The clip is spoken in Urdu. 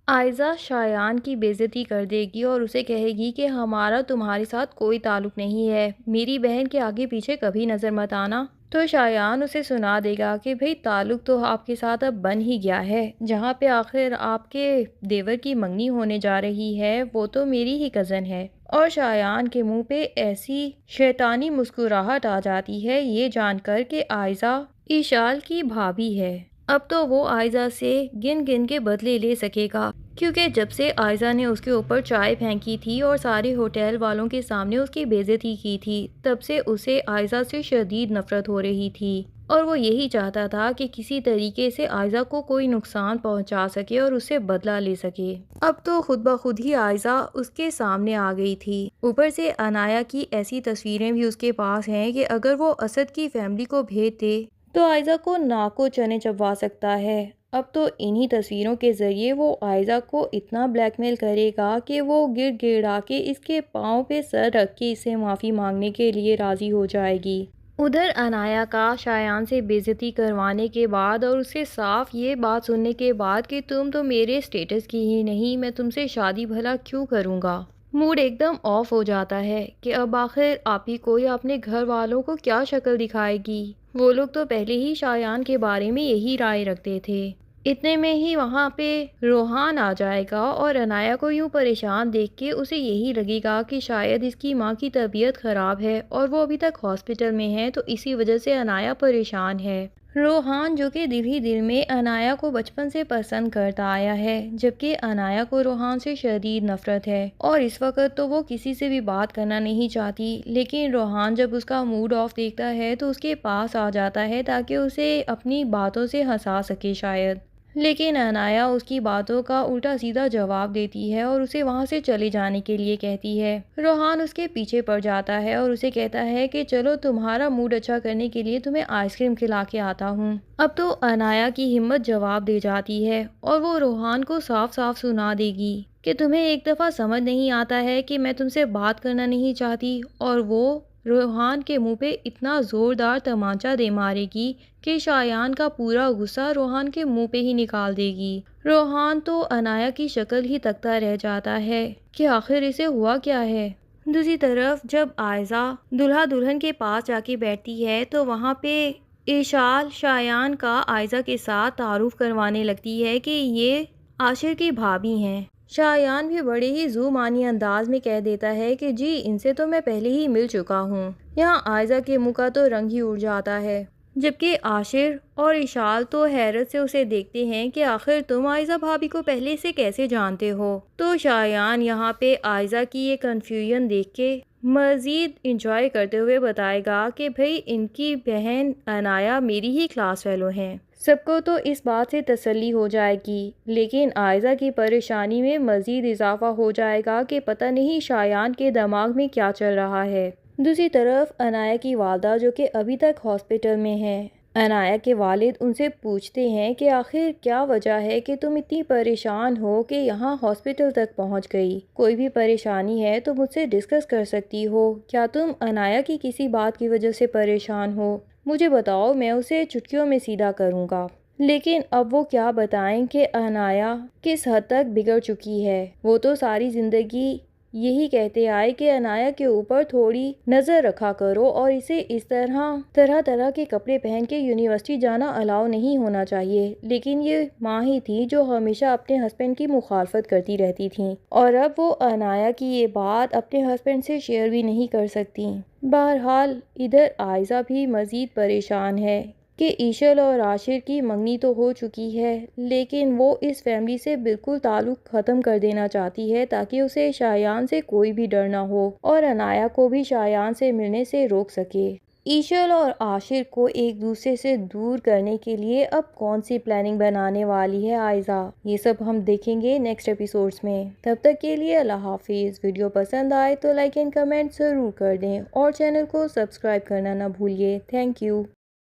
آئزہ شایان کی بےعزتی کر دے گی اور اسے کہے گی کہ ہمارا تمہارے ساتھ کوئی تعلق نہیں ہے، میری بہن کے آگے پیچھے کبھی نظر مت آنا۔ تو شایان اسے سنا دے گا کہ بھئی تعلق تو آپ کے ساتھ اب بن ہی گیا ہے، جہاں پہ آخر آپ کے دیور کی منگنی ہونے جا رہی ہے وہ تو میری ہی کزن ہے۔ اور شایان کے منہ پہ ایسی شیطانی مسکراہٹ آ جاتی ہے یہ جان کر کہ آئزہ ایشال کی بھابھی ہے۔ اب تو وہ آئزہ سے گن گن کے بدلے لے سکے گا، کیونکہ جب سے آئزہ نے اس کے اوپر چائے پھینکی تھی اور سارے ہوٹل والوں کے سامنے اس کی بےعزتی کی تھی، تب سے اسے آئزہ سے شدید نفرت ہو رہی تھی اور وہ یہی چاہتا تھا کہ کسی طریقے سے آئزہ کو کوئی نقصان پہنچا سکے اور اس سے بدلہ لے سکے۔ اب تو خود بخود ہی آئزہ اس کے سامنے آ گئی تھی، اوپر سے عنایہ کی ایسی تصویریں بھی اس کے پاس ہیں کہ اگر وہ اسد کی فیملی کو بھیج دے تو آئزہ کو ناک و چنے چبوا سکتا ہے۔ اب تو انہی تصویروں کے ذریعے وہ آئزہ کو اتنا بلیک میل کرے گا کہ وہ گڑ گڑا کے اس کے پاؤں پہ سر رکھ کے اس سے معافی مانگنے کے لیے راضی ہو جائے گی۔ ادھر عنایہ کا شایان سے بےعزتی کروانے کے بعد اور اسے صاف یہ بات سننے کے بعد کہ تم تو میرے اسٹیٹس کی ہی نہیں، میں تم سے شادی بھلا کیوں کروں گا، موڈ ایک دم آف ہو جاتا ہے کہ اب آخر آپ ہی کوئی اپنے گھر والوں کو کیا شکل دکھائے گی۔ وہ لوگ تو پہلے ہی شایان کے بارے میں یہی رائے رکھتے تھے۔ اتنے میں ہی وہاں پہ روحان آ جائے گا اور عنایہ کو یوں پریشان دیکھ کے اسے یہی لگے گا کہ شاید اس کی ماں کی طبیعت خراب ہے اور وہ ابھی تک ہاسپٹل میں ہے، تو اسی وجہ سے عنایہ پریشان ہے۔ روحان جو کہ دل ہی دل میں عنایہ کو بچپن سے پسند کرتا آیا ہے، جبکہ عنایہ کو روحان سے شدید نفرت ہے اور اس وقت تو وہ کسی سے بھی بات کرنا نہیں چاہتی، لیکن روحان جب اس کا موڈ آف دیکھتا ہے تو اس کے پاس آ جاتا ہے تاکہ اسے اپنی باتوں سے ہنسا سکے شاید، لیکن عنایہ اس کی باتوں کا الٹا سیدھا جواب دیتی ہے اور اسے وہاں سے چلے جانے کے لیے کہتی ہے۔ روحان اس کے پیچھے پڑ جاتا ہے اور اسے کہتا ہے کہ چلو تمہارا موڈ اچھا کرنے کے لیے تمہیں آئس کریم کھلا کے آتا ہوں۔ اب تو عنایہ کی ہمت جواب دے جاتی ہے اور وہ روحان کو صاف صاف سنا دے گی کہ تمہیں ایک دفعہ سمجھ نہیں آتا ہے کہ میں تم سے بات کرنا نہیں چاہتی، اور وہ روحان کے منہ پہ اتنا زوردار تمانچہ دے مارے گی کہ شایان کا پورا غصہ روحان کے منہ پہ ہی نکال دے گی۔ روحان تو عنایہ کی شکل ہی تکتا رہ جاتا ہے کہ آخر اسے ہوا کیا ہے۔ دوسری طرف جب آئزہ دلہا دلہن کے پاس جا کے بیٹھتی ہے تو وہاں پہ ایشال شایان کا آئزہ کے ساتھ تعارف کروانے لگتی ہے کہ یہ عاشر کی بھابھی ہیں۔ شایان بھی بڑے ہی ذو معنی انداز میں کہہ دیتا ہے کہ جی ان سے تو میں پہلے ہی مل چکا ہوں۔ یہاں آئزہ کے منہ کا تو رنگ ہی اڑ جاتا ہے، جبکہ عاشر اور ایشال تو حیرت سے اسے دیکھتے ہیں کہ آخر تم آئزہ بھابھی کو پہلے سے کیسے جانتے ہو۔ تو شایان یہاں پہ آئزہ کی یہ کنفیوژن دیکھ کے مزید انجوائے کرتے ہوئے بتائے گا کہ بھئی ان کی بہن عنایہ میری ہی کلاس فیلو ہیں۔ سب کو تو اس بات سے تسلی ہو جائے گی، لیکن آئزہ کی پریشانی میں مزید اضافہ ہو جائے گا کہ پتہ نہیں شایان کے دماغ میں کیا چل رہا ہے۔ دوسری طرف عنایہ کی والدہ جو کہ ابھی تک ہاسپٹل میں ہے، عنایہ کے والد ان سے پوچھتے ہیں کہ آخر کیا وجہ ہے کہ تم اتنی پریشان ہو کہ یہاں ہاسپٹل تک پہنچ گئی، کوئی بھی پریشانی ہے تو مجھ سے ڈسکس کر سکتی ہو، کیا تم عنایہ کی کسی بات کی وجہ سے پریشان ہو، مجھے بتاؤ میں اسے چٹکیوں میں سیدھا کروں گا۔ لیکن اب وہ کیا بتائیں کہ عنایہ کس حد تک بگڑ چکی ہے۔ وہ تو ساری زندگی یہی کہتے آئے کہ عنایہ کے اوپر تھوڑی نظر رکھا کرو اور اسے اس طرح طرح کے کپڑے پہن کے یونیورسٹی جانا الاؤ نہیں ہونا چاہیے، لیکن یہ ماں ہی تھی جو ہمیشہ اپنے ہسبینڈ کی مخالفت کرتی رہتی تھیں اور اب وہ عنایہ کی یہ بات اپنے ہسبینڈ سے شیئر بھی نہیں کر سکتی۔ بہرحال ادھر آئزہ بھی مزید پریشان ہے کہ ایشل اور عاشر کی منگنی تو ہو چکی ہے، لیکن وہ اس فیملی سے بالکل تعلق ختم کر دینا چاہتی ہے تاکہ اسے شایان سے کوئی بھی ڈر نہ ہو اور عنایہ کو بھی شایان سے ملنے سے روک سکے۔ ایشل اور عاشر کو ایک دوسرے سے دور کرنے کے لیے اب کون سی پلاننگ بنانے والی ہے آئزہ، یہ سب ہم دیکھیں گے نیکسٹ ایپیسوڈز میں۔ تب تک کے لیے اللہ حافظ۔ ویڈیو پسند آئے تو لائک اینڈ کمنٹ ضرور کر دیں اور چینل کو سبسکرائب کرنا نہ بھولیے۔ Thank you.